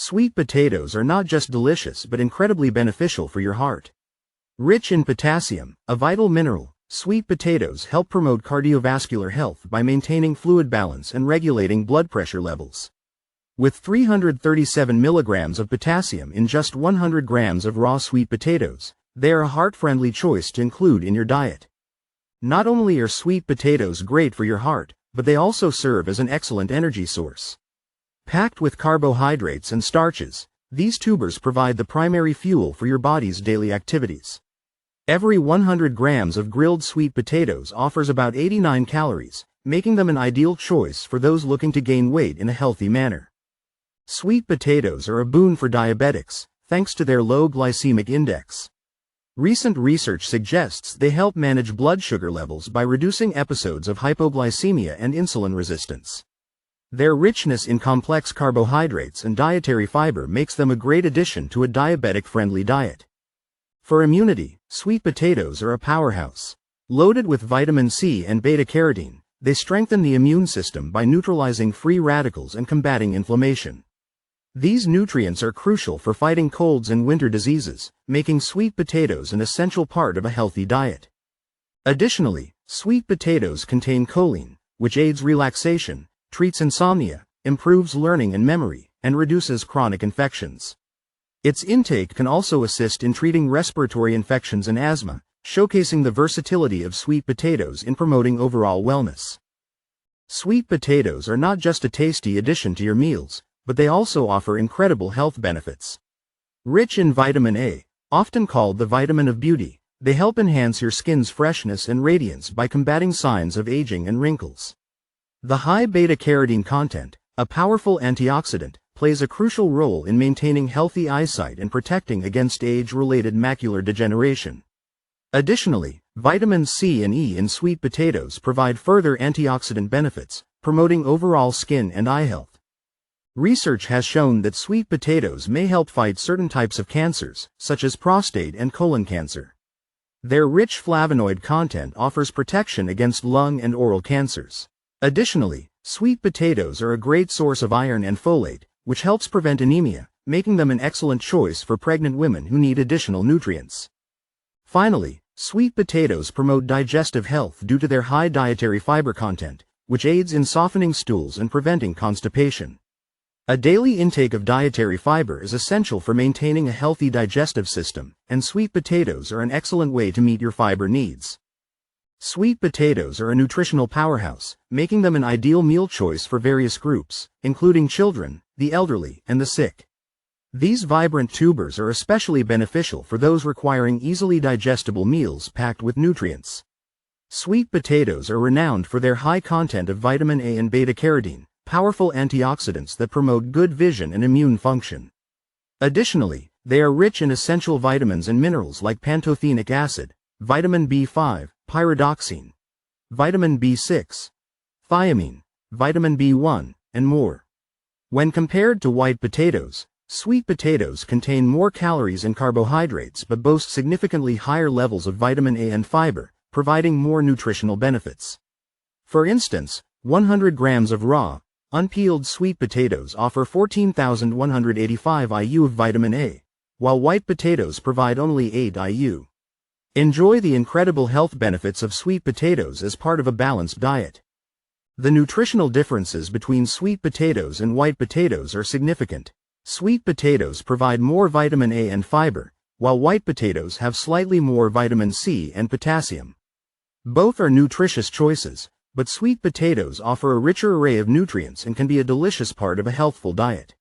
Sweet potatoes are not just delicious but incredibly beneficial for your heart. Rich in potassium, a vital mineral, sweet potatoes help promote cardiovascular health by maintaining fluid balance and regulating blood pressure levels. With 337 milligrams of potassium in just 100 grams of raw sweet potatoes, they are a heart-friendly choice to include in your diet. Not only are sweet potatoes great for your heart, but they also serve as an excellent energy source. Packed with carbohydrates and starches, these tubers provide the primary fuel for your body's daily activities. Every 100 grams of grilled sweet potatoes offers about 89 calories, making them an ideal choice for those looking to gain weight in a healthy manner. Sweet potatoes are a boon for diabetics, thanks to their low glycemic index. Recent research suggests they help manage blood sugar levels by reducing episodes of hypoglycemia and insulin resistance. Their richness in complex carbohydrates and dietary fiber makes them a great addition to a diabetic-friendly diet. For immunity, sweet potatoes are a powerhouse. Loaded with vitamin C and beta-carotene, they strengthen the immune system by neutralizing free radicals and combating inflammation. These nutrients are crucial for fighting colds and winter diseases, making sweet potatoes an essential part of a healthy diet. Additionally, sweet potatoes contain choline, which aids relaxation, treats insomnia, improves learning and memory, and reduces chronic infections. Its intake can also assist in treating respiratory infections and asthma, showcasing the versatility of sweet potatoes in promoting overall wellness. Sweet potatoes are not just a tasty addition to your meals, but they also offer incredible health benefits. Rich in vitamin A, often called the vitamin of beauty, they help enhance your skin's freshness and radiance by combating signs of aging and wrinkles. The high beta-carotene content, a powerful antioxidant, plays a crucial role in maintaining healthy eyesight and protecting against age-related macular degeneration. Additionally, vitamins C and E in sweet potatoes provide further antioxidant benefits, promoting overall skin and eye health. Research has shown that sweet potatoes may help fight certain types of cancers, such as prostate and colon cancer. Their rich flavonoid content offers protection against lung and oral cancers. Additionally, sweet potatoes are a great source of iron and folate, which helps prevent anemia, making them an excellent choice for pregnant women who need additional nutrients. Finally, sweet potatoes promote digestive health due to their high dietary fiber content, which aids in softening stools and preventing constipation. A daily intake of dietary fiber is essential for maintaining a healthy digestive system, and sweet potatoes are an excellent way to meet your fiber needs. Sweet potatoes are a nutritional powerhouse, making them an ideal meal choice for various groups, including children, the elderly, and the sick. These vibrant tubers are especially beneficial for those requiring easily digestible meals packed with nutrients. Sweet potatoes are renowned for their high content of vitamin A and beta-carotene, powerful antioxidants that promote good vision and immune function. Additionally, they are rich in essential vitamins and minerals like pantothenic acid, vitamin B5, pyridoxine, vitamin B6, thiamine, vitamin B1, and more. When compared to white potatoes, sweet potatoes contain more calories and carbohydrates but boast significantly higher levels of vitamin A and fiber, providing more nutritional benefits. For instance, 100 grams of raw, unpeeled sweet potatoes offer 14,185 IU of vitamin A, while white potatoes provide only 8 IU. Enjoy the incredible health benefits of sweet potatoes as part of a balanced diet. The nutritional differences between sweet potatoes and white potatoes are significant. Sweet potatoes provide more vitamin A and fiber, while white potatoes have slightly more vitamin C and potassium. Both are nutritious choices, but sweet potatoes offer a richer array of nutrients and can be a delicious part of a healthful diet.